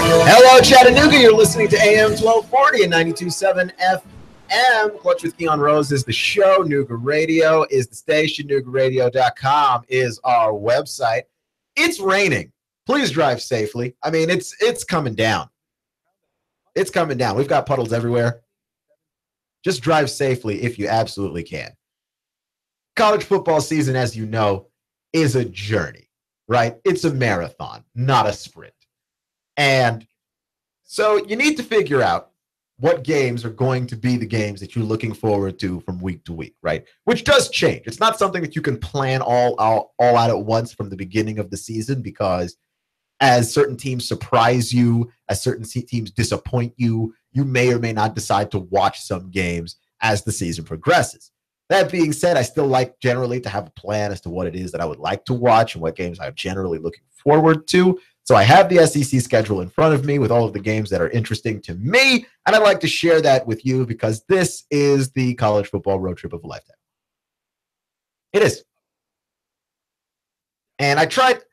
Hello, Chattanooga. You're listening to AM 1240 and 92.7 FM. Clutch with Keon Rose is the show. Nooga Radio is the station. Noogaradio.com is our website. It's raining. Please drive safely. I mean, it's coming down. It's coming down. We've got puddles everywhere. Just drive safely if you absolutely can. College football season, as you know, is a journey, right? It's a marathon, not a sprint. And so you need to figure out what games are going to be the games that you're looking forward to from week to week, right? Which does change. It's not something that you can plan all out at once from the beginning of the season, because as certain teams surprise you, as certain teams disappoint you, you may or may not decide to watch some games as the season progresses. That being said, I still like generally to have a plan as to what it is that I would like to watch and what games I'm generally looking forward to. So I have the SEC schedule in front of me with all of the games that are interesting to me, and I'd like to share that with you because this is the college football road trip of a lifetime. It is. And I tried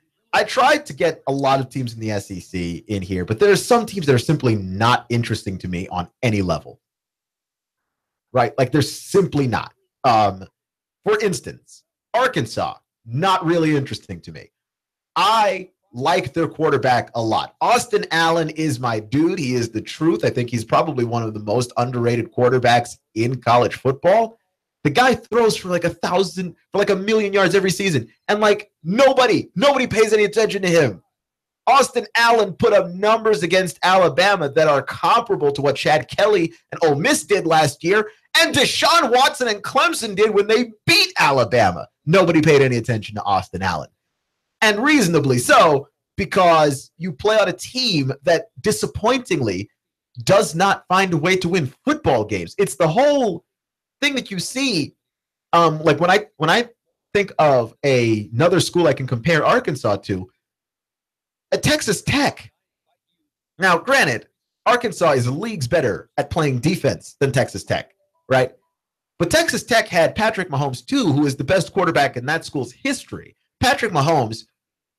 to get a lot of teams in the SEC in here, but there's some teams that are simply not interesting to me on any level. Right? Like, they're simply not. For instance, Arkansas, not really interesting to me. I like their quarterback a lot. Austin Allen is my dude. He is the truth. I think he's probably one of the most underrated quarterbacks in college football. The guy throws for like 1,000, for like 1,000,000 yards every season. And like nobody pays any attention to him. Austin Allen put up numbers against Alabama that are comparable to what Chad Kelly and Ole Miss did last year, and Deshaun Watson and Clemson did when they beat Alabama. Nobody paid any attention to Austin Allen. And reasonably so, because you play on a team that disappointingly does not find a way to win football games. It's the whole thing that you see. Like when I think of another school I can compare Arkansas to, Texas Tech. Now, granted, Arkansas is leagues better at playing defense than Texas Tech, right? But Texas Tech had Patrick Mahomes, too, who is the best quarterback in that school's history. Patrick Mahomes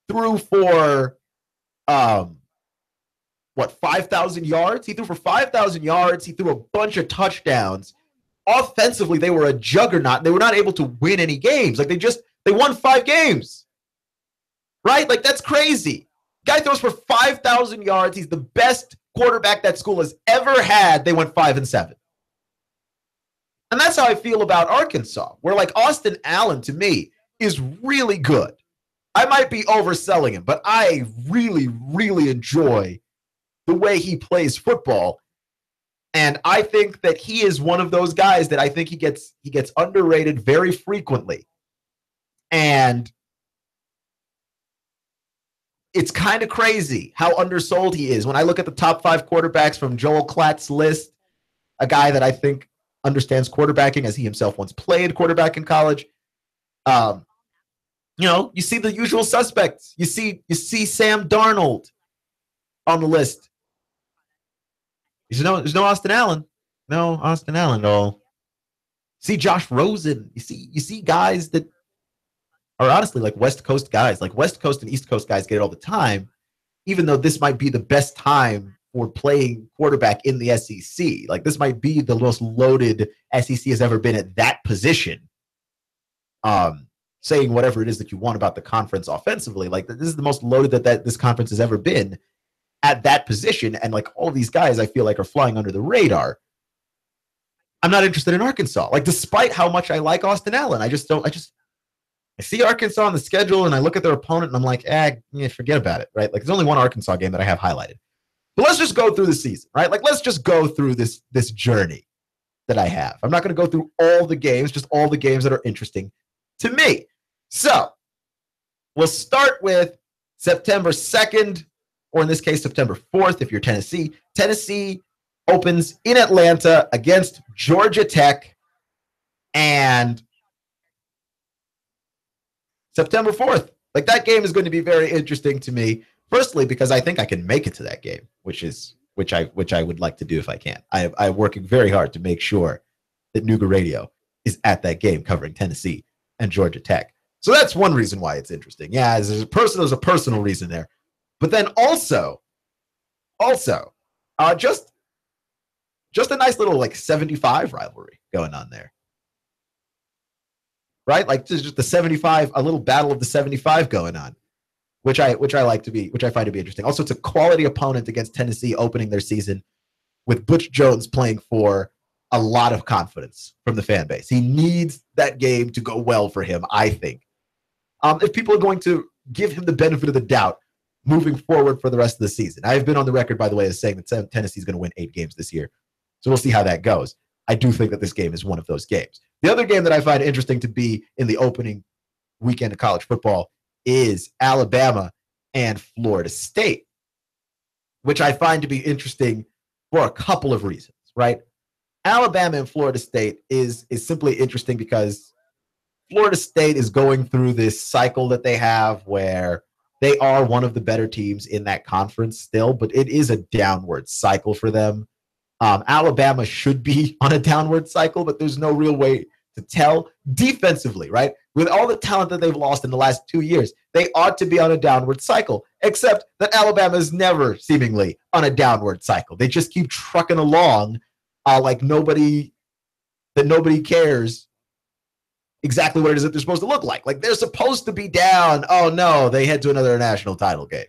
threw for, 5,000 yards? He threw for 5,000 yards. He threw a bunch of touchdowns. Offensively, they were a juggernaut. They were not able to win any games. Like, they won 5 games, right? Like, that's crazy. Guy throws for 5,000 yards. He's the best quarterback that school has ever had. They went 5-7. And that's how I feel about Arkansas, where like Austin Allen, to me, is really good. I might be overselling him, but I really, really enjoy the way he plays football. And I think that he is one of those guys that I think he gets underrated very frequently. And it's kind of crazy how undersold he is. When I look at the top 5 quarterbacks from Joel Klatt's list, a guy that I think understands quarterbacking as he himself once played quarterback in college, you see the usual suspects. You see Sam Darnold on the list. There's no Austin Allen. No Austin Allen at all. See Josh Rosen. You see guys that are honestly like West Coast guys. Like West Coast and East Coast guys get it all the time, even though this might be the best time for playing quarterback in the SEC. Like this might be the most loaded SEC has ever been at that position. Saying whatever it is that you want about the conference offensively, like this is the most loaded that this conference has ever been at that position. And like all these guys, I feel like are flying under the radar. I'm not interested in Arkansas. Like despite how much I like Austin Allen, I see Arkansas on the schedule and I look at their opponent and I'm like, forget about it, right? Like there's only one Arkansas game that I have highlighted. But let's just go through the season, right? Like let's just go through this journey that I have. I'm not going to go through all the games, just all the games that are interesting to me. So we'll start with September 2nd, or in this case, September 4th, if you're Tennessee. Tennessee opens in Atlanta against Georgia Tech. And September 4th, like that game is going to be very interesting to me. Firstly, because I think I can make it to that game, which I would like to do if I can. I'm working very hard to make sure that Nooga Radio is at that game covering Tennessee and Georgia Tech. So that's one reason why it's interesting. Yeah, there's a personal reason there. But then also, Also, just a nice little like 75 rivalry going on there, right? Like just the 75, a little battle of the 75 going on, which I find to be interesting. Also, it's a quality opponent against Tennessee opening their season with Butch Jones playing for a lot of confidence from the fan base. He needs that game to go well for him, I think. If people are going to give him the benefit of the doubt moving forward for the rest of the season. I've been on the record, by the way, as saying that Tennessee is going to win 8 games this year. So we'll see how that goes. I do think that this game is one of those games. The other game that I find interesting to be in the opening weekend of college football is Alabama and Florida State, which I find to be interesting for a couple of reasons, right? Alabama and Florida State is simply interesting because Florida State is going through this cycle that they have where they are one of the better teams in that conference still, but it is a downward cycle for them. Alabama should be on a downward cycle, but there's no real way to tell. Defensively, right? With all the talent that they've lost in the last 2 years, they ought to be on a downward cycle, except that Alabama is never seemingly on a downward cycle. They just keep trucking along like nobody cares exactly what it is that they're supposed to look like. Like they're supposed to be down. Oh no, they head to another national title game.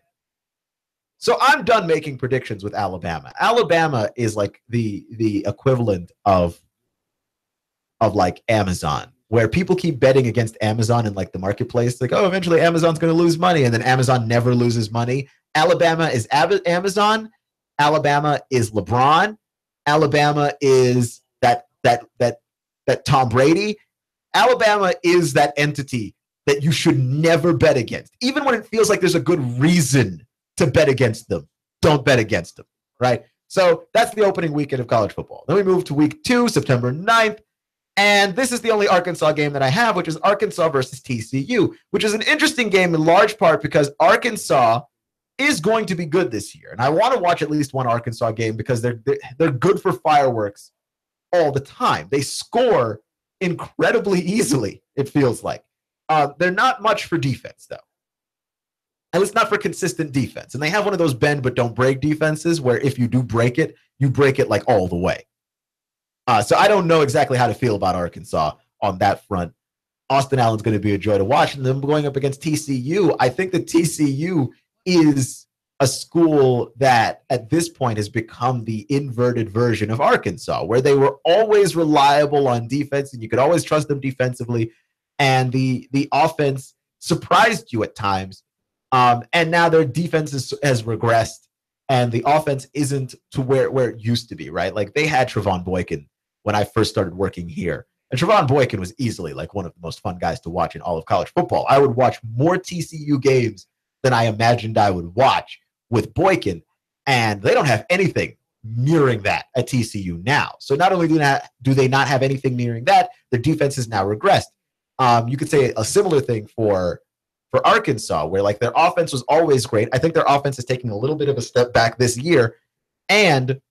So I'm done making predictions with Alabama. Alabama is like the equivalent of like Amazon, where people keep betting against Amazon in like the marketplace. Like, oh, eventually Amazon's going to lose money, and then Amazon never loses money. Alabama is Amazon. Alabama is LeBron. Alabama is that Tom Brady. Alabama is that entity that you should never bet against. Even when it feels like there's a good reason to bet against them, don't bet against them, right? So that's the opening weekend of college football. Then we move to week 2, September 9th, and this is the only Arkansas game that I have, which is Arkansas versus TCU, which is an interesting game in large part because Arkansas is going to be good this year. And I want to watch at least one Arkansas game because they're good for fireworks all the time. They score incredibly easily, it feels like. They're not much for defense, though. At least not for consistent defense. And they have one of those bend but don't break defenses where if you do break it, you break it like all the way. So I don't know exactly how to feel about Arkansas on that front. Austin Allen's going to be a joy to watch. And then going up against TCU, I think that TCU is a school that at this point has become the inverted version of Arkansas, where they were always reliable on defense and you could always trust them defensively. And the offense surprised you at times. And now their defense has regressed and the offense isn't to where it used to be, right? Like they had Trevon Boykin when I first started working here. And Trevon Boykin was easily like one of the most fun guys to watch in all of college football. I would watch more TCU games than I imagined I would watch with Boykin. And they don't have anything nearing that at TCU now. So not only do they not have anything nearing that, their defense has now regressed. You could say a similar thing for Arkansas, where like their offense was always great. I think their offense is taking a little bit of a step back this year. And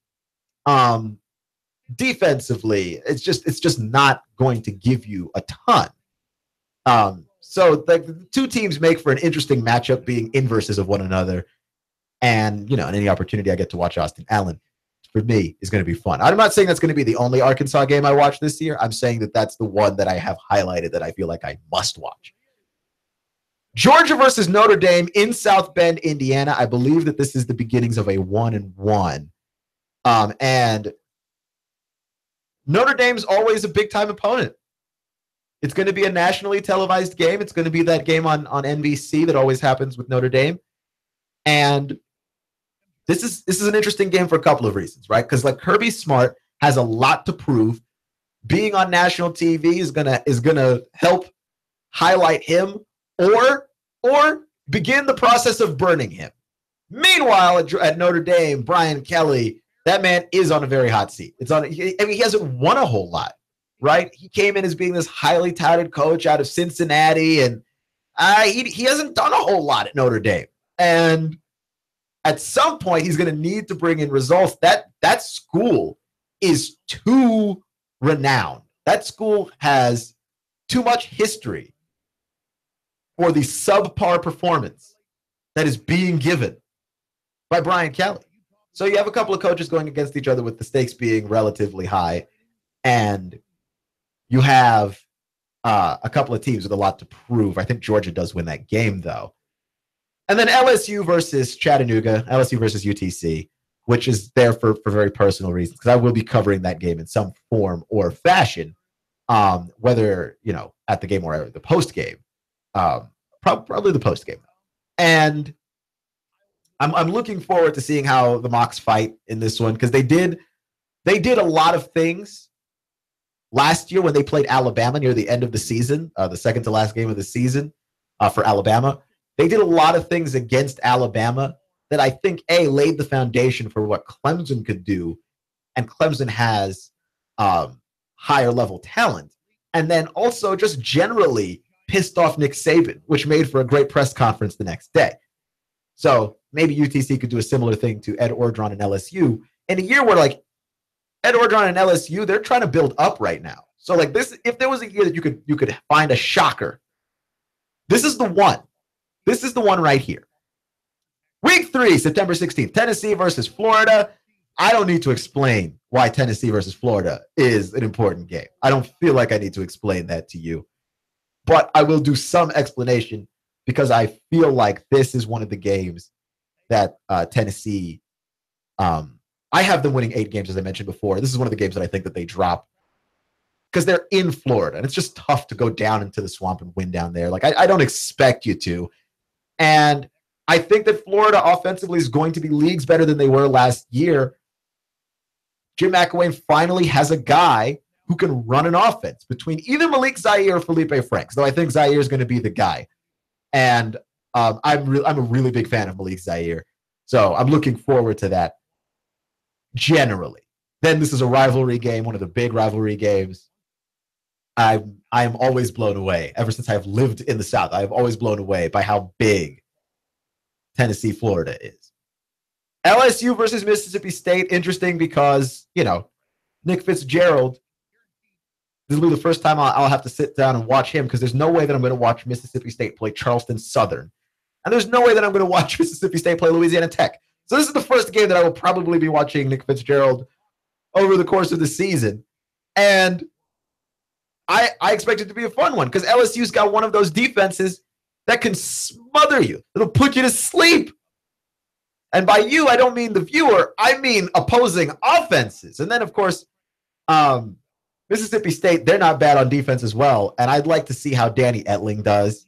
defensively, it's just not going to give you a ton. So like the two teams make for an interesting matchup, being inverses of one another. And, you know, and any opportunity I get to watch Austin Allen, for me, is going to be fun. I'm not saying that's going to be the only Arkansas game I watch this year. I'm saying that that's the one that I have highlighted that I feel like I must watch. Georgia versus Notre Dame in South Bend, Indiana. I believe that this is the beginnings of a 1-1. And Notre Dame's always a big-time opponent. It's going to be a nationally televised game. It's going to be that game on NBC that always happens with Notre Dame. And this is an interesting game for a couple of reasons, right? Because like Kirby Smart has a lot to prove. Being on national TV is gonna help highlight him or begin the process of burning him. Meanwhile, at Notre Dame, Brian Kelly, that man is on a very hot seat. He hasn't won a whole lot, right? He came in as being this highly touted coach out of Cincinnati, and he hasn't done a whole lot at Notre Dame. And at some point, he's going to need to bring in results. That school is too renowned. That school has too much history for the subpar performance that is being given by Brian Kelly. So you have a couple of coaches going against each other with the stakes being relatively high, and you have a couple of teams with a lot to prove. I think Georgia does win that game, though. And then LSU versus Chattanooga, LSU versus UTC, which is there for very personal reasons, because I will be covering that game in some form or fashion, whether, at the game or the post game. Probably the post game. And I'm looking forward to seeing how the Mocs fight in this one, because they did a lot of things last year when they played Alabama near the end of the season, the second to last game of the season for Alabama. They did a lot of things against Alabama that I think, laid the foundation for what Clemson could do, and Clemson has higher level talent. And then also just generally pissed off Nick Saban, which made for a great press conference the next day. So maybe UTC could do a similar thing to Ed Orgeron and LSU in a year where, like, Ed Orgeron and LSU, they're trying to build up right now. So, like, this, if there was a year that you could find a shocker, this is the one. This is the one right here. Week 3, September 16th, Tennessee versus Florida. I don't need to explain why Tennessee versus Florida is an important game. I don't feel like I need to explain that to you. But I will do some explanation, because I feel like this is one of the games that Tennessee, I have them winning 8 games, as I mentioned before. This is one of the games that I think that they drop, because they're in Florida, and it's just tough to go down into the swamp and win down there. Like, I don't expect you to. And I think that Florida offensively is going to be leagues better than they were last year. Jim McElwain finally has a guy who can run an offense between either Malik Zaire or Felipe Franks, though I think Zaire is going to be the guy. And I'm a really big fan of Malik Zaire. So I'm looking forward to that generally. Then this is a rivalry game, one of the big rivalry games. I am always blown away. Ever since I've lived in the South, I have always blown away by how big Tennessee, Florida is. LSU versus Mississippi State, interesting because, Nick Fitzgerald, this will be the first time I'll have to sit down and watch him, because there's no way that I'm going to watch Mississippi State play Charleston Southern. And there's no way that I'm going to watch Mississippi State play Louisiana Tech. So this is the first game that I will probably be watching Nick Fitzgerald over the course of the season. And I expect it to be a fun one, because LSU's got one of those defenses that can smother you. It'll put you to sleep. And by you, I don't mean the viewer. I mean opposing offenses. And then, of course, Mississippi State, they're not bad on defense as well. And I'd like to see how Danny Etling does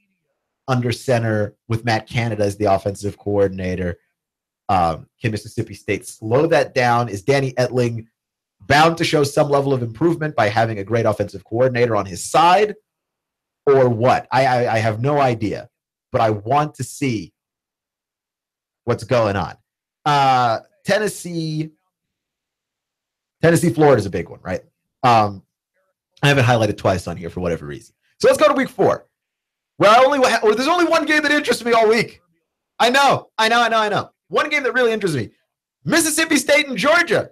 under center with Matt Canada as the offensive coordinator. Can Mississippi State slow that down? Is Danny Etling bound to show some level of improvement by having a great offensive coordinator on his side, or what? I have no idea, but I want to see what's going on. Tennessee, Florida is a big one, right? I have it highlighted twice on here for whatever reason. So let's go to week 4. Where there's only one game that interests me all week. I know. One game that really interests me. Mississippi State and Georgia.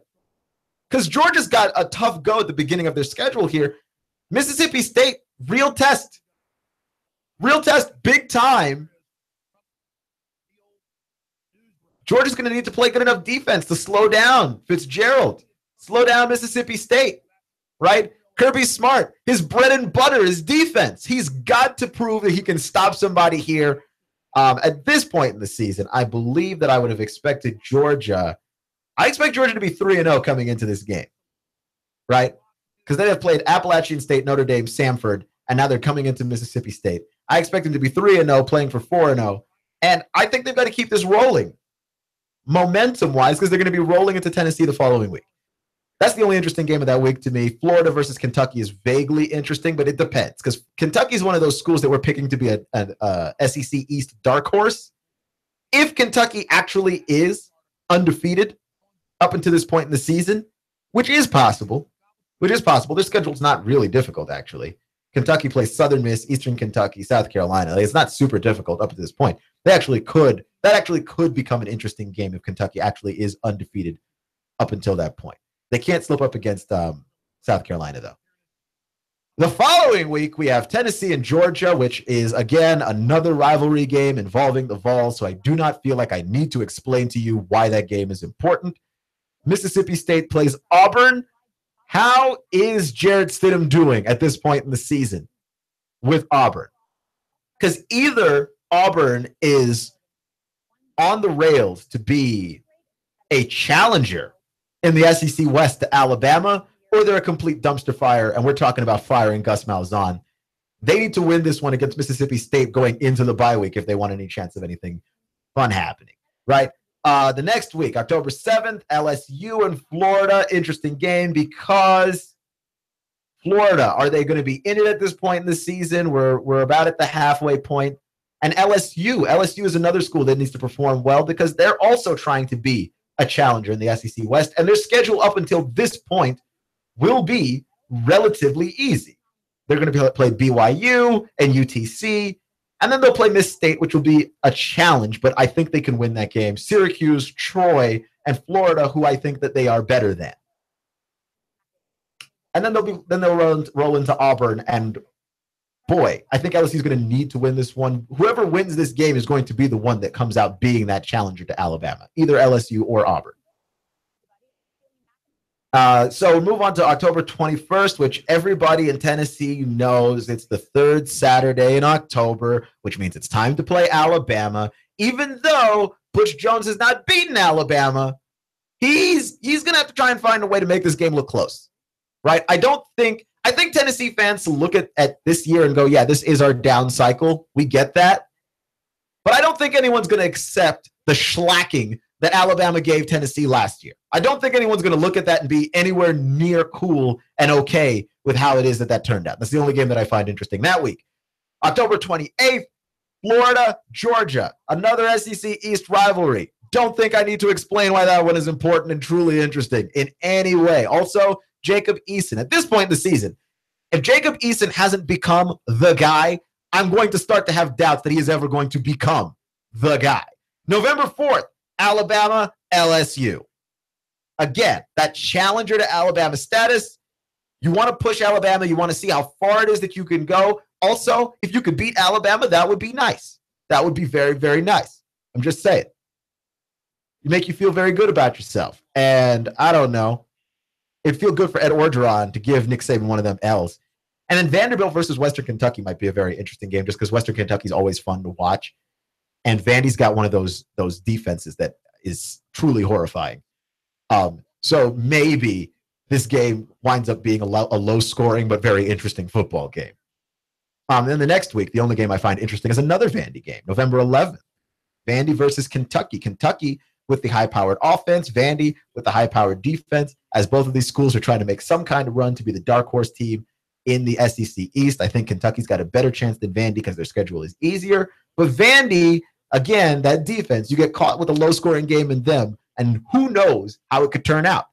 Because Georgia's got a tough go at the beginning of their schedule here. Mississippi State, real test. Real test, big time. Georgia's going to need to play good enough defense to slow down Fitzgerald. Slow down Mississippi State, right? Kirby Smart, his bread and butter is defense. He's got to prove that he can stop somebody here. At this point in the season, I believe that I would have expected Georgia. I expect Georgia to be 3-0 coming into this game, right? Because they have played Appalachian State, Notre Dame, Samford, and now they're coming into Mississippi State. I expect them to be 3-0, playing for 4-0. And I think they've got to keep this rolling momentum-wise, because they're going to be rolling into Tennessee the following week. That's the only interesting game of that week to me. Florida versus Kentucky is vaguely interesting, but it depends, because Kentucky is one of those schools that we're picking to be a SEC East dark horse. If Kentucky actually is undefeated up until this point in the season, which is possible, their schedule's not really difficult, actually. Kentucky plays Southern Miss, Eastern Kentucky, South Carolina. It's not super difficult up to this point. That actually could become an interesting game if Kentucky actually is undefeated up until that point. They can't slip up against South Carolina, though. The following week, we have Tennessee and Georgia, which is, again, another rivalry game involving the Vols, so I do not feel like I need to explain to you why that game is important. Mississippi State plays Auburn. How is Jarrett Stidham doing at this point in the season with Auburn? Because either Auburn is on the rails to be a challenger in the SEC West to Alabama, or they're a complete dumpster fire, and we're talking about firing Gus Malzahn. They need to win this one against Mississippi State going into the bye week if they want any chance of anything fun happening, right? The next week, October 7th, LSU and Florida. Interesting game because Florida, are they going to be in it at this point in the season? We're about at the halfway point. And LSU is another school that needs to perform well because they're also trying to be a challenger in the SEC West. And their schedule up until this point will be relatively easy. They're going to play BYU and UTC, and then they'll play Miss State, which will be a challenge, but I think they can win that game. Syracuse, Troy, and Florida, who I think that they are better than. And then they'll roll into Auburn, and boy, I think LSU is going to need to win this one. Whoever wins this game is going to be the one that comes out being that challenger to Alabama, either LSU or Auburn. So we'll move on to October 21st, which everybody in Tennessee knows it's the third Saturday in October, which means it's time to play Alabama. Even though Butch Jones has not beaten Alabama, he's going to have to try and find a way to make this game look close, right? I think Tennessee fans look at this year and go, yeah, this is our down cycle. We get that. But I don't think anyone's going to accept the shellacking that Alabama gave Tennessee last year. I don't think anyone's going to look at that and be anywhere near cool and okay with how it is that turned out. That's the only game that I find interesting that week. October 28th, Florida, Georgia, another SEC East rivalry. Don't think I need to explain why that one is important and truly interesting in any way. Also, Jacob Eason. At this point in the season, if Jacob Eason hasn't become the guy, I'm going to start to have doubts that he is ever going to become the guy. November 4th, Alabama, LSU. Again, that challenger to Alabama status. You want to push Alabama. You want to see how far it is that you can go. Also, if you could beat Alabama, that would be nice. That would be very, very nice. I'm just saying. You make you feel very good about yourself. And I don't know. It'd feel good for Ed Orgeron to give Nick Saban one of them L's. And then Vanderbilt versus Western Kentucky might be a very interesting game just because Western Kentucky is always fun to watch. And Vandy's got one of those defenses that is truly horrifying. So maybe this game winds up being a low-scoring but very interesting football game. Then the next week, the only game I find interesting is another Vandy game, November 11th. Vandy versus Kentucky. Kentucky with the high-powered offense, Vandy with the high-powered defense, as both of these schools are trying to make some kind of run to be the dark horse team in the SEC East. I think Kentucky's got a better chance than Vandy because their schedule is easier. But Vandy, again, that defense, you get caught with a low-scoring game in them, and who knows how it could turn out.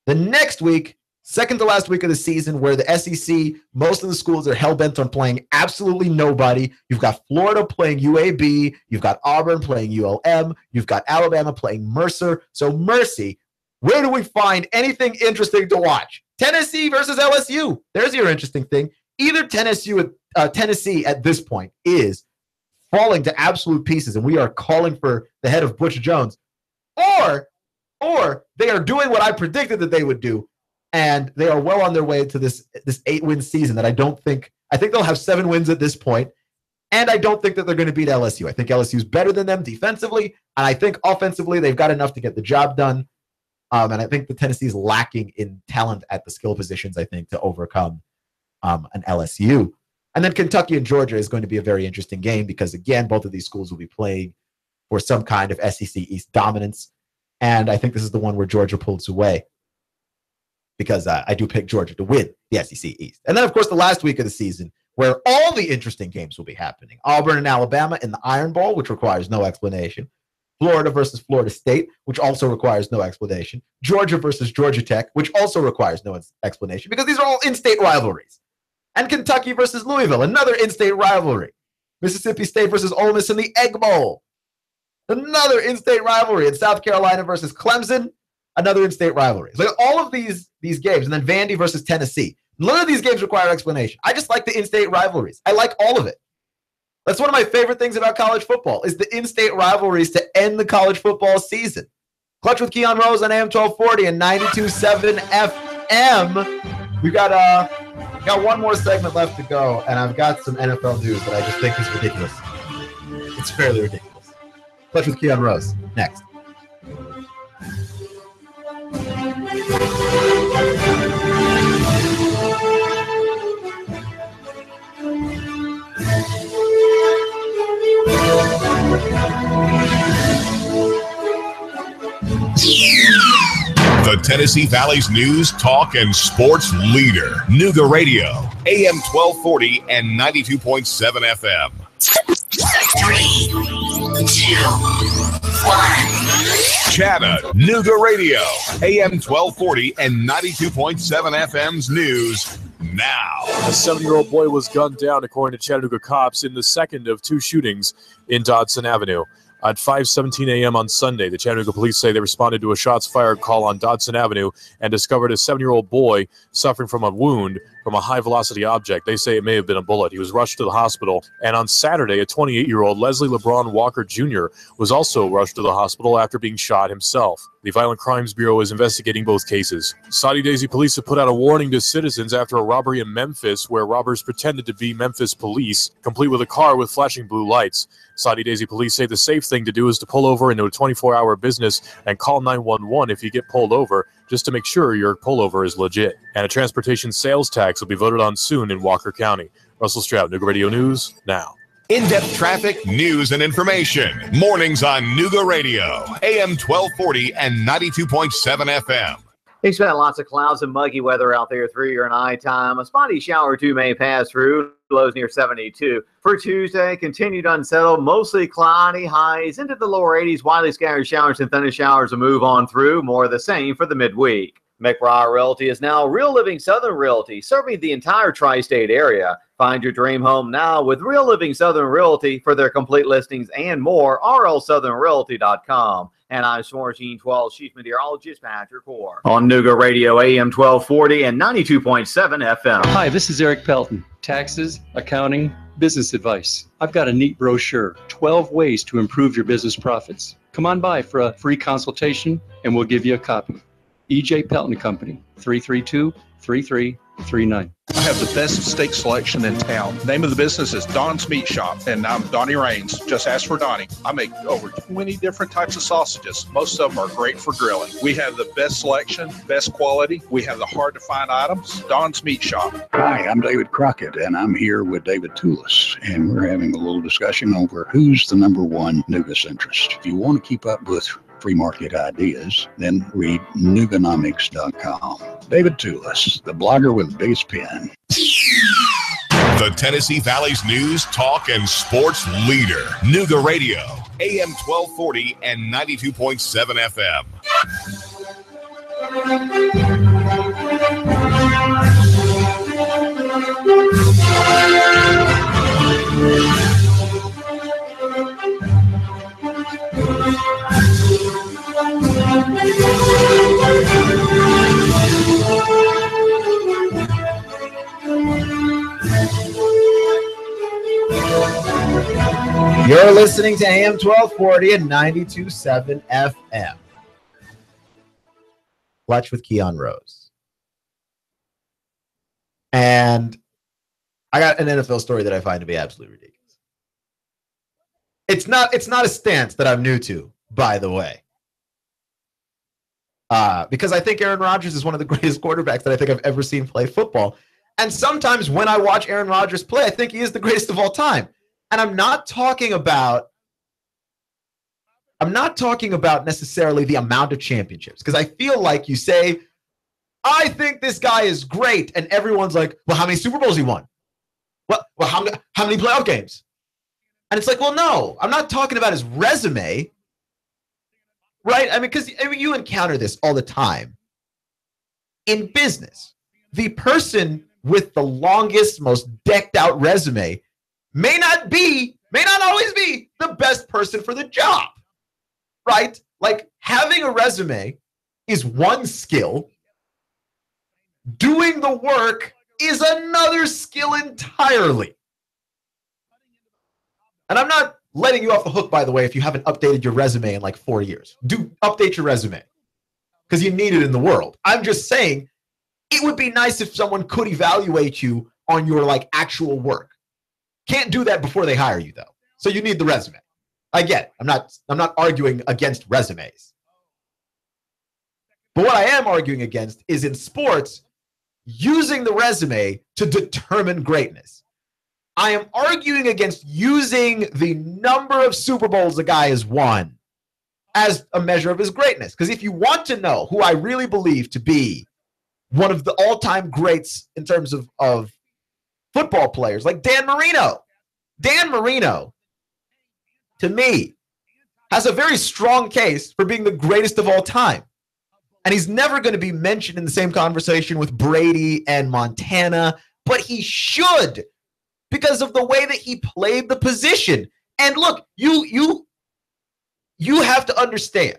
The next week, second to last week of the season, where the SEC, most of the schools are hell-bent on playing absolutely nobody. You've got Florida playing UAB. You've got Auburn playing ULM. You've got Alabama playing Mercer. So Mercy, where do we find anything interesting to watch? Tennessee versus LSU. There's your interesting thing. Either Tennessee at this point is falling to absolute pieces, and we are calling for the head of Butch Jones, or they are doing what I predicted that they would do, and they are well on their way to this 8-win season that I think they'll have 7 wins at this point, and I don't think that they're going to beat LSU. I think LSU is better than them defensively, and I think offensively they've got enough to get the job done, and I think the Tennessee is lacking in talent at the skill positions, I think, to overcome an LSU. And then Kentucky and Georgia is going to be a very interesting game because, again, both of these schools will be playing for some kind of SEC East dominance. And I think this is the one where Georgia pulls away because I do pick Georgia to win the SEC East. And then, of course, the last week of the season where all the interesting games will be happening. Auburn and Alabama in the Iron Bowl, which requires no explanation. Florida versus Florida State, which also requires no explanation. Georgia versus Georgia Tech, which also requires no explanation because these are all in-state rivalries. And Kentucky versus Louisville, another in-state rivalry. Mississippi State versus Ole Miss in the Egg Bowl. Another in-state rivalry. And South Carolina versus Clemson, another in-state rivalry. So all of these games, and then Vandy versus Tennessee. None of these games require explanation. I just like the in-state rivalries. I like all of it. That's one of my favorite things about college football is the in-state rivalries to end the college football season. Clutch with Keon Rose on AM 1240 and 92.7 FM. We've got one more segment left to go, and I've got some NFL news that I just think is ridiculous. It's fairly ridiculous. Clutch with Keon Rose, next. The Tennessee Valley's news, talk, and sports leader. Nooga Radio, AM 1240 and 92.7 FM. 3, 2, 1. Chattanooga Radio, AM 1240 and 92.7 FM's news now. A 7-year-old boy was gunned down, according to Chattanooga cops, in the second of 2 shootings in Dodson Avenue. At 5:17 a.m. on Sunday, the Chattanooga police say they responded to a shots fired call on Dodson Avenue and discovered a 7-year-old boy suffering from a wound from a high-velocity object. They say it may have been a bullet. He was rushed to the hospital. And on Saturday, a 28-year-old Leslie LeBron Walker Jr. was also rushed to the hospital after being shot himself. The Violent Crimes Bureau is investigating both cases. Saudi Daisy police have put out a warning to citizens after a robbery in Memphis where robbers pretended to be Memphis police, complete with a car with flashing blue lights. Saudi Daisy police say the safe thing to do is to pull over into a 24-hour business and call 911 if you get pulled over, just to make sure your pullover is legit. And a transportation sales tax will be voted on soon in Walker County. Russell Stroud, Nooga Radio News, now. In-depth traffic, news, and information. Mornings on Nooga Radio, AM 1240 and 92.7 FM. Expect lots of clouds and muggy weather out there through your nighttime. A spotty shower or two may pass through. Lows near 72. For Tuesday, continued unsettled, mostly cloudy, highs into the lower 80s. Widely scattered showers and thunder showers will move on through. More of the same for the midweek. McBriar Realty is now Real Living Southern Realty, serving the entire tri-state area. Find your dream home now with Real Living Southern Realty. For their complete listings and more, rlsouthernrealty.com. And I'm Swarm Team 12 Chief Meteorologist Patrick Orr on Nooga Radio AM 1240 and 92.7 FM. Hi, this is Eric Pelton. Taxes, accounting, business advice. I've got a neat brochure, 12 ways to improve your business profits. Come on by for a free consultation and we'll give you a copy. E.J. Pelton Company, 332-3339. I have the best steak selection in town. Name of the business is Don's Meat Shop, and I'm Donnie Raines. Just ask for Donnie. I make over 20 different types of sausages. Most of them are great for grilling. We have the best selection, best quality. We have the hard-to-find items. Don's Meat Shop. Hi, I'm David Crockett, and I'm here with David Tulis, and we're having a little discussion over who's the number one Nooga centrist. If you want to keep up with free market ideas, then read Nooganomics.com. David Tulis, the blogger with the biggest pen. The Tennessee Valley's news, talk, and sports leader. Nooga Radio, AM 1240 and 92.7 FM. You're listening to AM 1240 and 92.7 FM. Clutch with Keon Rose. And I got an NFL story that I find to be absolutely ridiculous. It's not a stance that I'm new to, by the way. Because I think Aaron Rodgers is one of the greatest quarterbacks that I think I've ever seen play football. And sometimes when I watch Aaron Rodgers play, I think he is the greatest of all time. And I'm not talking about necessarily the amount of championships, because I feel like you say, I think this guy is great, and everyone's like, well, how many Super Bowls he won? Well, how many playoff games? And it's like, well, no, I'm not talking about his resume, right? I mean, because you encounter this all the time in business. The person with the longest, most decked out resume may not always be the best person for the job, right? Like, having a resume is one skill. Doing the work is another skill entirely. And I'm not letting you off the hook, by the way, if you haven't updated your resume in like 4 years. Do update your resume because you need it in the world. I'm just saying it would be nice if someone could evaluate you on your like actual work. Can't do that before they hire you, though. So you need the resume. I get it. I'm not arguing against resumes. But what I am arguing against is in sports, using the resume to determine greatness. I am arguing against using the number of Super Bowls a guy has won as a measure of his greatness. Because if you want to know who I really believe to be one of the all-time greats in terms of football players, like Dan Marino. Dan Marino, to me, has a very strong case for being the greatest of all time. And he's never going to be mentioned in the same conversation with Brady and Montana, but he should because of the way that he played the position. And look, you have to understand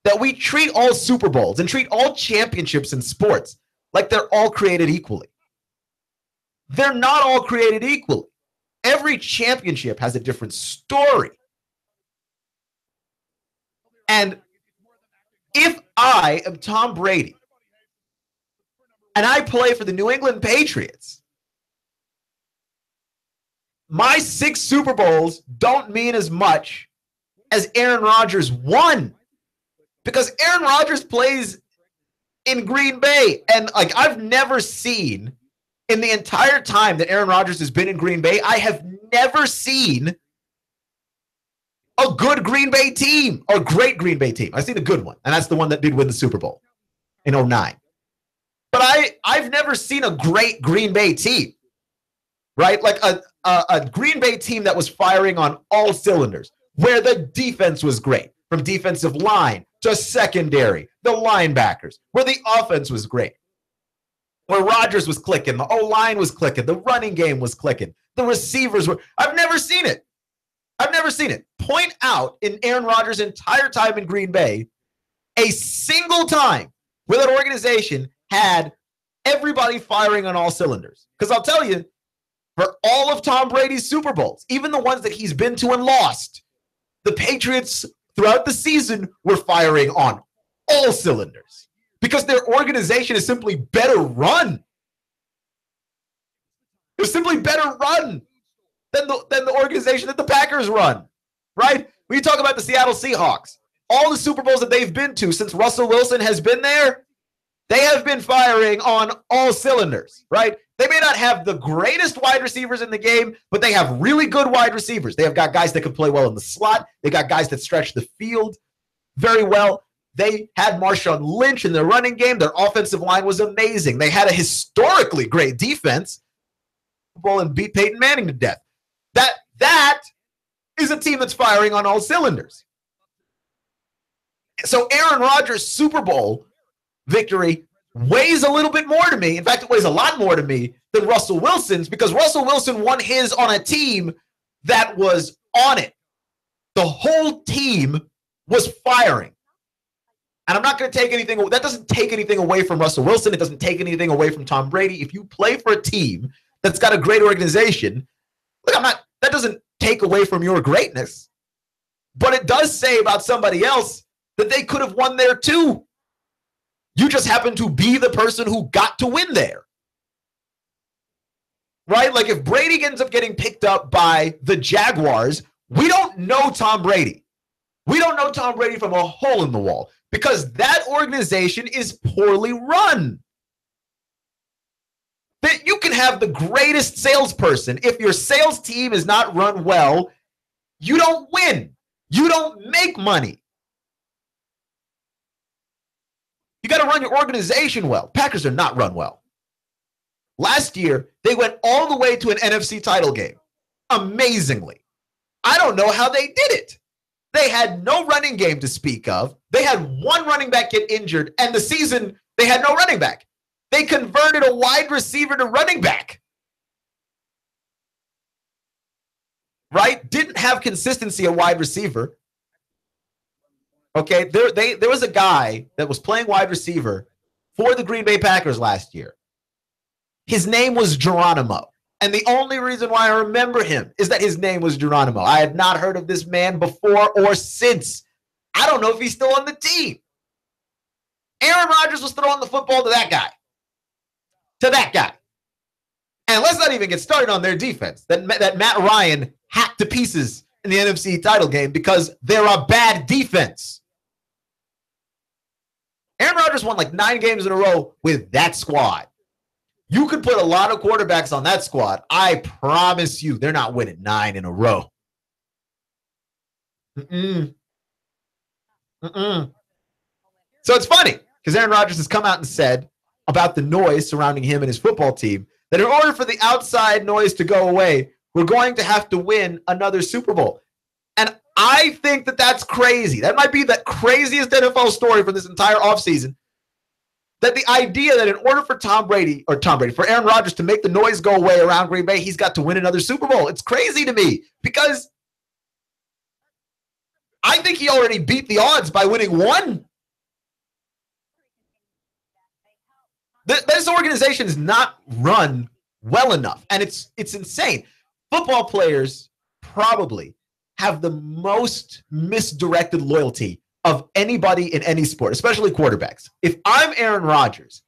that we treat all Super Bowls and treat all championships in sports like they're all created equally. They're not all created equally. Every championship has a different story. And if I am Tom Brady and I play for the New England Patriots, my 6 Super Bowls don't mean as much as Aaron Rodgers won, because Aaron Rodgers plays in Green Bay. And like, I've never seen in the entire time that Aaron Rodgers has been in Green Bay, I have never seen a good Green Bay team, or a great Green Bay team. I've seen a good one, and that's the one that did win the Super Bowl in 2009. But I've never seen a great Green Bay team, right? Like a Green Bay team that was firing on all cylinders, where the defense was great, from defensive line to secondary, the linebackers, where the offense was great, where Rodgers was clicking, the O-line was clicking, the running game was clicking, the receivers were. I've never seen it. I've never seen it. Point out in Aaron Rodgers' entire time in Green Bay a single time where that organization had everybody firing on all cylinders. Because I'll tell you, for all of Tom Brady's Super Bowls, even the ones that he's been to and lost, the Patriots throughout the season were firing on all cylinders because their organization is simply better run. It's simply better run than the organization that the Packers run, right? When you talk about the Seattle Seahawks, all the Super Bowls that they've been to since Russell Wilson has been there, they have been firing on all cylinders, right? They may not have the greatest wide receivers in the game, but they have really good wide receivers. They have got guys that can play well in the slot. They got guys that stretch the field very well. They had Marshawn Lynch in their running game. Their offensive line was amazing. They had a historically great defense and beat Peyton Manning to death. That is a team that's firing on all cylinders. So Aaron Rodgers' Super Bowl victory weighs a little bit more to me. In fact, it weighs a lot more to me than Russell Wilson's, because Russell Wilson won his on a team that was on it. The whole team was firing. And I'm not going to take anything. That doesn't take anything away from Russell Wilson. It doesn't take anything away from Tom Brady. If you play for a team that's got a great organization, look, that doesn't take away from your greatness. But it does say about somebody else that they could have won there too. You just happen to be the person who got to win there. Right? Like if Brady ends up getting picked up by the Jaguars, we don't know Tom Brady. We don't know Tom Brady from a hole in the wall because that organization is poorly run. That you can have the greatest salesperson. If your sales team is not run well, you don't win. You don't make money. You got to run your organization well. Packers are not run well. Last year, they went all the way to an NFC title game. Amazingly. I don't know how they did it. They had no running game to speak of. They had one running back get injured, and the season, they had no running back. They converted a wide receiver to running back. Right? Didn't have consistency at wide receiver. Okay, there was a guy that was playing wide receiver for the Green Bay Packers last year. His name was Geronimo. And the only reason why I remember him is that his name was Geronimo. I had not heard of this man before or since. I don't know if he's still on the team. Aaron Rodgers was throwing the football to that guy. To that guy. And let's not even get started on their defense. That Matt Ryan hacked to pieces in the NFC title game because they're a bad defense. Aaron Rodgers won like 9 games in a row with that squad. You could put a lot of quarterbacks on that squad. I promise you, they're not winning 9 in a row. So it's funny because Aaron Rodgers has come out and said about the noise surrounding him and his football team that in order for the outside noise to go away, we're going to have to win another Super Bowl. And I think that that's crazy. That might be the craziest NFL story for this entire offseason. That the idea that in order for for Aaron Rodgers to make the noise go away around Green Bay, he's got to win another Super Bowl. It's crazy to me because I think he already beat the odds by winning 1. This organization is not run well enough, and it's insane. Football players probably have the most misdirected loyalty of anybody in any sport, especially quarterbacks. If I'm Aaron Rodgers,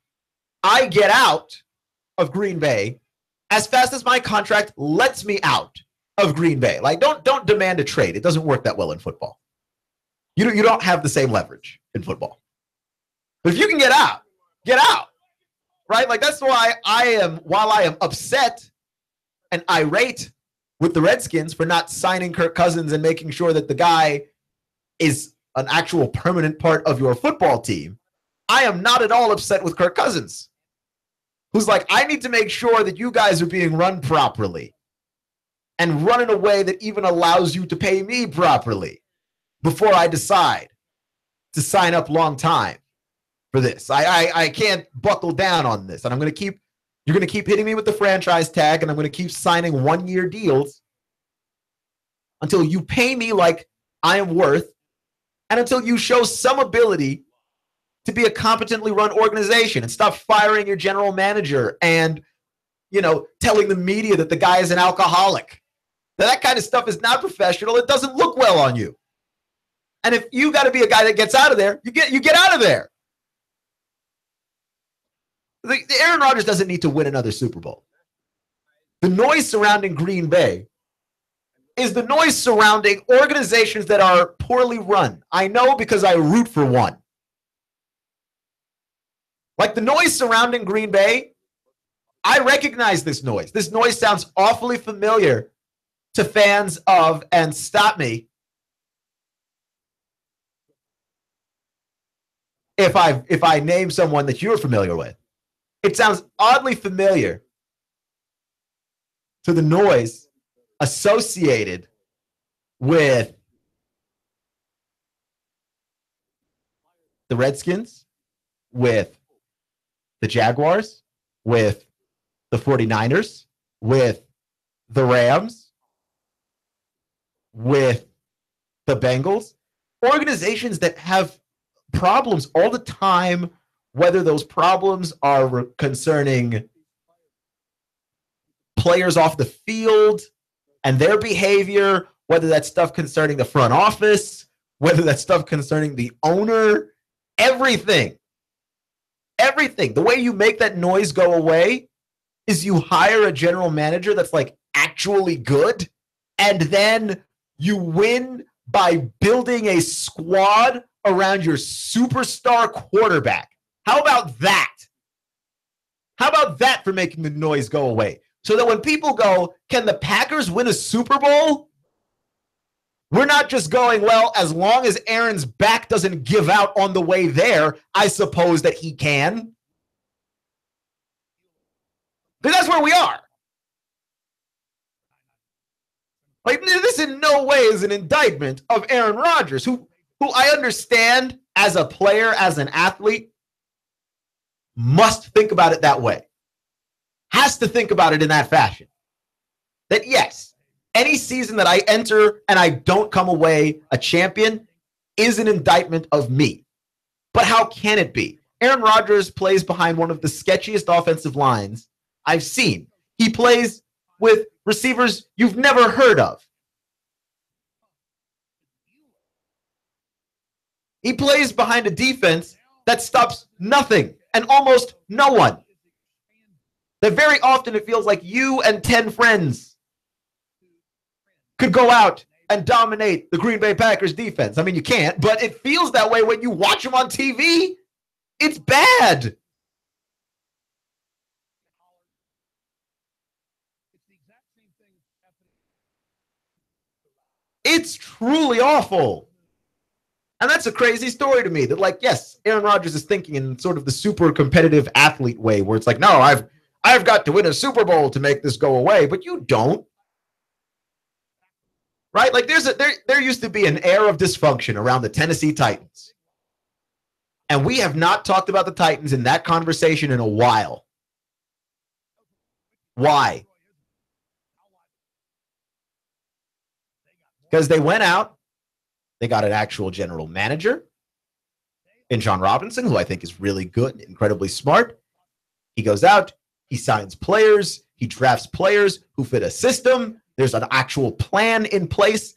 I get out of Green Bay as fast as my contract lets me out of Green Bay. Like, don't demand a trade. It doesn't work that well in football. You don't have the same leverage in football. But if you can get out, right? Like, that's why while I am upset and irate with the Redskins for not signing Kirk Cousins and making sure that the guy is an actual permanent part of your football team, I am not at all upset with Kirk Cousins, who's like, I need to make sure that you guys are being run properly and run in a way that even allows you to pay me properly before I decide to sign up long time for this. I can't buckle down on this, and you're going to keep hitting me with the franchise tag, and I'm going to keep signing 1-year deals until you pay me like I am worth, and until you show some ability to be a competently run organization and stop firing your general manager and, telling the media that the guy is an alcoholic. That kind of stuff is not professional. It doesn't look well on you. And if you got to be a guy that gets out of there, you get out of there. The Aaron Rodgers doesn't need to win another Super Bowl. The noise surrounding Green Bay is the noise surrounding organizations that are poorly run. I know because I root for one. Like the noise surrounding Green Bay, I recognize this noise. This noise sounds awfully familiar to fans of, and stop me if I name someone that you're familiar with. It sounds oddly familiar to the noise associated with the Redskins, with the Jaguars, with the 49ers, with the Rams, with the Bengals, organizations that have problems all the time, whether those problems are concerning players off the field and their behavior, whether that's stuff concerning the front office, whether that's stuff concerning the owner, everything. The way you make that noise go away is you hire a general manager that's like actually good, and then you win by building a squad around your superstar quarterback. How about that? How about that for making the noise go away? So that when people go, can the Packers win a Super Bowl? We're not just going, well, as long as Aaron's back doesn't give out on the way there, I suppose that he can. Because that's where we are. Like, this in no way is an indictment of Aaron Rodgers, who I understand as a player, as an athlete, must think about it that way. Has to think about it in that fashion. That yes, any season that I enter and I don't come away a champion is an indictment of me. But how can it be? Aaron Rodgers plays behind one of the sketchiest offensive lines I've seen. He plays with receivers you've never heard of. He plays behind a defense that stops nothing and almost no one. That very often it feels like you and 10 friends could go out and dominate the Green Bay Packers defense. I mean, you can't, but it feels that way when you watch them on TV. It's bad. It's truly awful. And that's a crazy story to me that, like, yes, Aaron Rodgers is thinking in sort of the super competitive athlete way where it's like, no, I've got to win a Super Bowl to make this go away, but you don't. Right? Like there used to be an air of dysfunction around the Tennessee Titans. And we have not talked about the Titans in that conversation in a while. Why? Because they went out, they got an actual general manager in John Robinson, who I think is really good, incredibly smart. He goes out, he signs players, he drafts players who fit a system. There's an actual plan in place.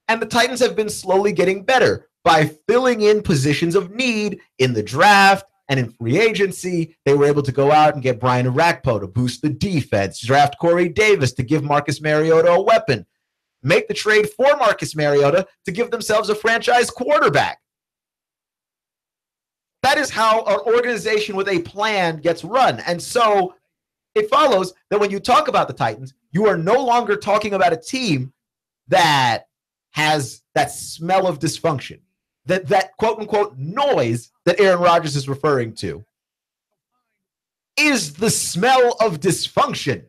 And the Titans have been slowly getting better by filling in positions of need in the draft and in free agency. They were able to go out and get Brian Orakpo to boost the defense, draft Corey Davis to give Marcus Mariota a weapon, make the trade for Marcus Mariota to give themselves a franchise quarterback. That is how an organization with a plan gets run. And so it follows that when you talk about the Titans, you are no longer talking about a team that has that smell of dysfunction, that quote-unquote noise that Aaron Rodgers is referring to is the smell of dysfunction.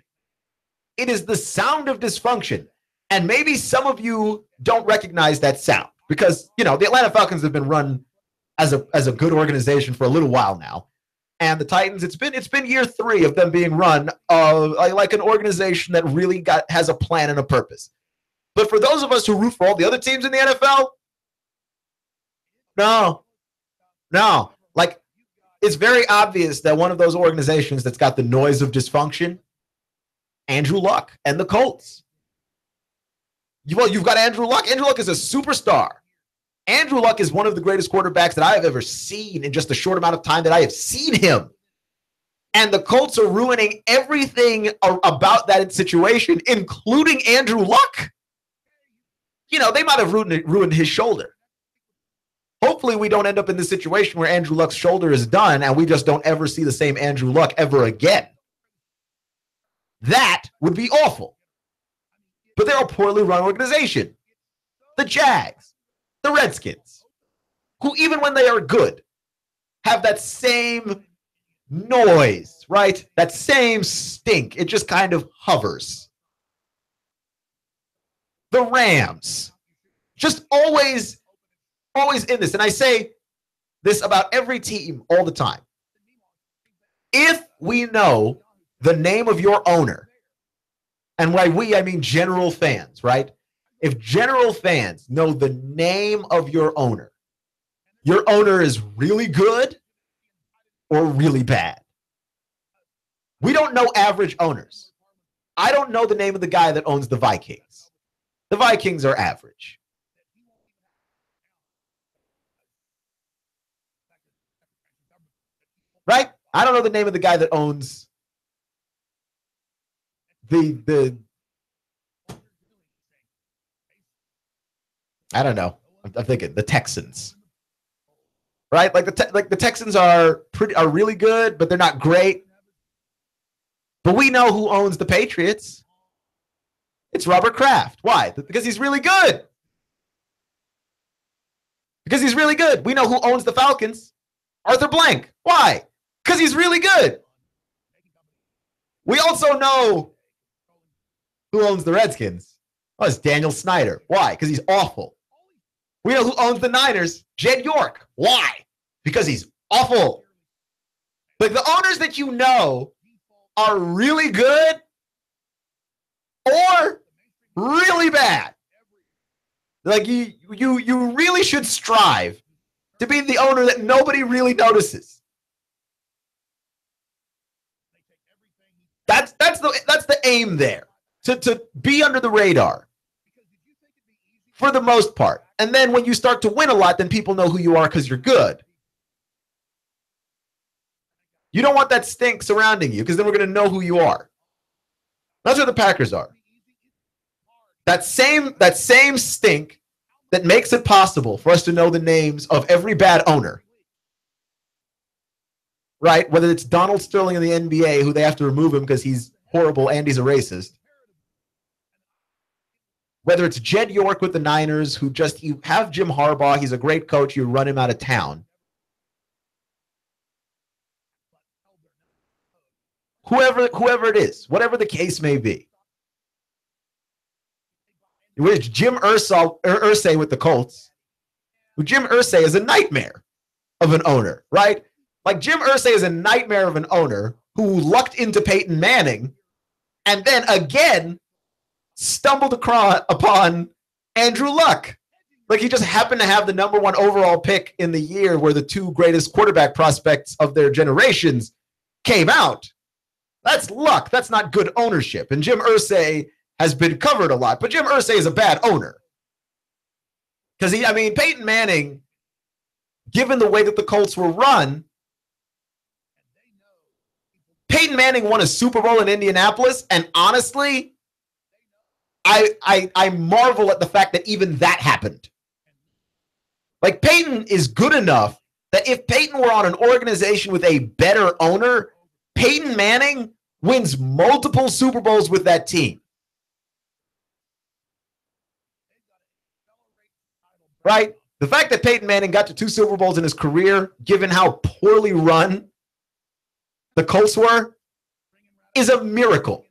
It is the sound of dysfunction. And maybe some of you don't recognize that sound because, you know, the Atlanta Falcons have been run as a good organization for a little while now. And the Titans, it's been year 3 of them being run like an organization that really has a plan and a purpose. But for those of us who root for all the other teams in the NFL, no. Like, it's very obvious that one of those organizations that's got the noise of dysfunction, Andrew Luck and the Colts. You've got Andrew Luck. Andrew Luck is a superstar. Andrew Luck is one of the greatest quarterbacks that I have ever seen in just a short amount of time that I have seen him. And the Colts are ruining everything about that situation, including Andrew Luck. You know, they might have ruined his shoulder. Hopefully we don't end up in this situation where Andrew Luck's shoulder is done and we just don't ever see the same Andrew Luck ever again. That would be awful. But they're a poorly run organization. The Jags, the Redskins, who even when they are good, have that same noise, right? That same stink. It just kind of hovers. The Rams, just always in this. And I say this about every team all the time. If we know the name of your owner, and by we, I mean general fans, right? If general fans know the name of your owner is really good or really bad. We don't know average owners. I don't know the name of the guy that owns the Vikings. The Vikings are average. Right? I don't know the name of the guy that owns the I don't know. I'm thinking the Texans. Right? Like the Texans are really good, but they're not great. But we know who owns the Patriots. It's Robert Kraft. Why? Because he's really good. Because he's really good. We know who owns the Falcons. Arthur Blank. Why? Because he's really good. We also know who owns the Redskins. Oh, it's Daniel Snyder. Why? Because he's awful. We know who owns the Niners. Jed York. Why? Because he's awful. But the owners that you know are really good or really bad. Like you really should strive to be the owner that nobody really notices. That's the aim there. to be under the radar for the most part. And then when you start to win a lot, then people know who you are because you're good. You don't want that stink surrounding you because then we're going to know who you are. That's what the Packers are. That same stink that makes it possible for us to know the names of every bad owner. Right? Whether it's Donald Sterling in the NBA, who they have to remove him because he's horrible and he's a racist. Whether it's Jed York with the Niners, who just, you have Jim Harbaugh, he's a great coach, you run him out of town. Whoever it is, whatever the case may be. With Jim Irsay with the Colts. Jim Irsay is a nightmare of an owner, right? Like Jim Irsay is a nightmare of an owner who lucked into Peyton Manning and then again stumbled upon Andrew Luck. Like he just happened to have the number 1 overall pick in the year where the 2 greatest quarterback prospects of their generations came out. That's luck. That's not good ownership. And Jim Irsay has been covered a lot, but Jim Irsay is a bad owner. Because Peyton Manning, given the way that the Colts were run, Peyton Manning won a Super Bowl in Indianapolis, and honestly, I marvel at the fact that even that happened. Like, Peyton is good enough that if Peyton were on an organization with a better owner, Peyton Manning wins multiple Super Bowls with that team. Right? The fact that Peyton Manning got to 2 Super Bowls in his career, given how poorly run the Colts were, is a miracle.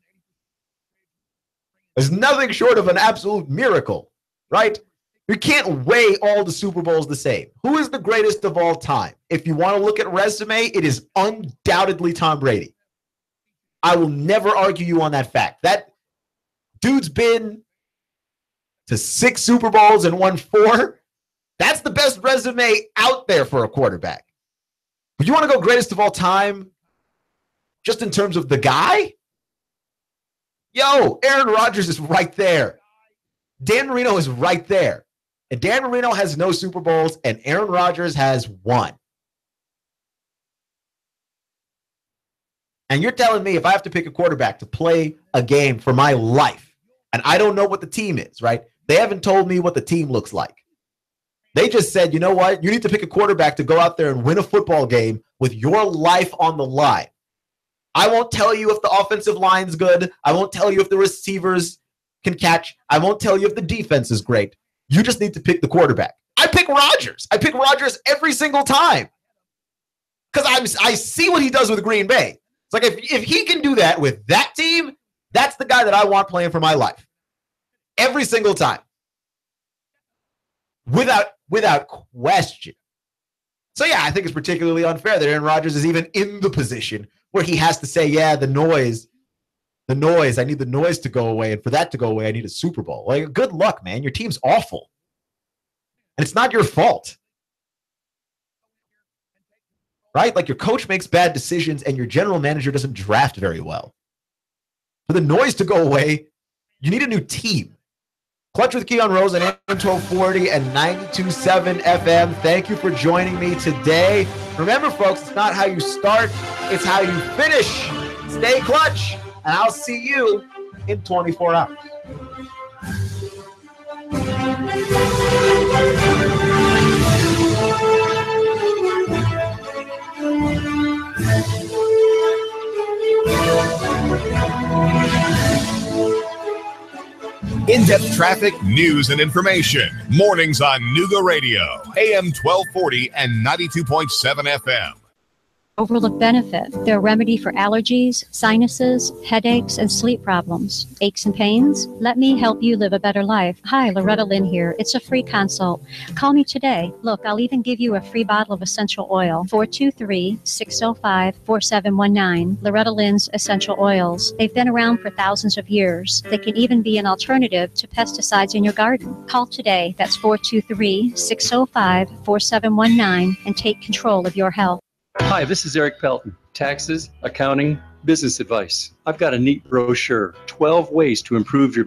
There's nothing short of an absolute miracle, right? You can't weigh all the Super Bowls the same. Who is the greatest of all time? If you want to look at resume, it is undoubtedly Tom Brady. I will never argue you on that fact. That dude's been to 6 Super Bowls and won 4. That's the best resume out there for a quarterback. But you want to go greatest of all time just in terms of the guy? Yo, Aaron Rodgers is right there. Dan Marino is right there. And Dan Marino has no Super Bowls, and Aaron Rodgers has 1. And you're telling me if I have to pick a quarterback to play a game for my life, and I don't know what the team is, right? They haven't told me what the team looks like. They just said, you know what? You need to pick a quarterback to go out there and win a football game with your life on the line. I won't tell you if the offensive line's good. I won't tell you if the receivers can catch. I won't tell you if the defense is great. You just need to pick the quarterback. I pick Rodgers. I pick Rodgers every single time because I see what he does with Green Bay. It's like if he can do that with that team, that's the guy that I want playing for my life. Every single time. Without question. So, yeah, I think it's particularly unfair that Aaron Rodgers is even in the position where he has to say, yeah, the noise, I need the noise to go away. And for that to go away, I need a Super Bowl. Like, good luck, man. Your team's awful. And it's not your fault. Right? Like, your coach makes bad decisions and your general manager doesn't draft very well. For the noise to go away, you need a new team. Clutch with Keon Rose on AM 1240 and 92.7 FM. Thank you for joining me today. Remember, folks, it's not how you start, it's how you finish. Stay clutch, and I'll see you in 24 hours. In-depth traffic, news, and information. Mornings on Nooga Radio, AM 1240 and 92.7 FM. Overlook Benefit. They're a remedy for allergies, sinuses, headaches, and sleep problems. Aches and pains? Let me help you live a better life. Hi, Loretta Lynn here. It's a free consult. Call me today. Look, I'll even give you a free bottle of essential oil. 423-605-4719. Loretta Lynn's Essential Oils. They've been around for thousands of years. They can even be an alternative to pesticides in your garden. Call today. That's 423-605-4719 and take control of your health. Hi, this is Eric Pelton. Taxes, accounting, business advice. I've got a neat brochure, 12 ways to improve your